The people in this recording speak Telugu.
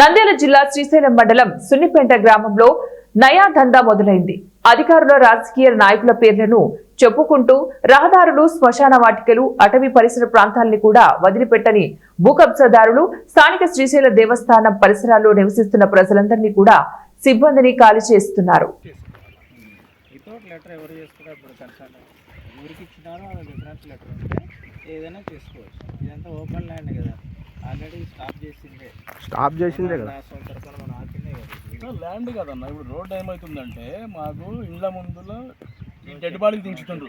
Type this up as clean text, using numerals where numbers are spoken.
నంద్యాల జిల్లా శ్రీశైలం మండలం సున్నిపేంట గ్రామంలో నయా దందా మొదలైంది. అధికారుల రాజకీయ నాయకుల పేర్లను చెప్పుకుంటూ రహదారులు, శ్మశాన వాటికలు, అటవీ పరిసర ప్రాంతాలని కూడా వదిలిపెట్టని భూకబ్జాదారులు స్థానిక శ్రీశైల దేవస్థానం పరిసరాల్లో నివసిస్తున్న ప్రజలందరినీ కూడా సిబ్బందిని ఖాళీ చేస్తున్నారు. స్టాప్ చేసిందే కదా ల్యాండ్ కదన్న. ఇప్పుడు రోడ్ ఏమవుతుందంటే మాకు ఇండ్ల ముందులో ఈ డెడ్ బాడీకి దించుతుండ్రు.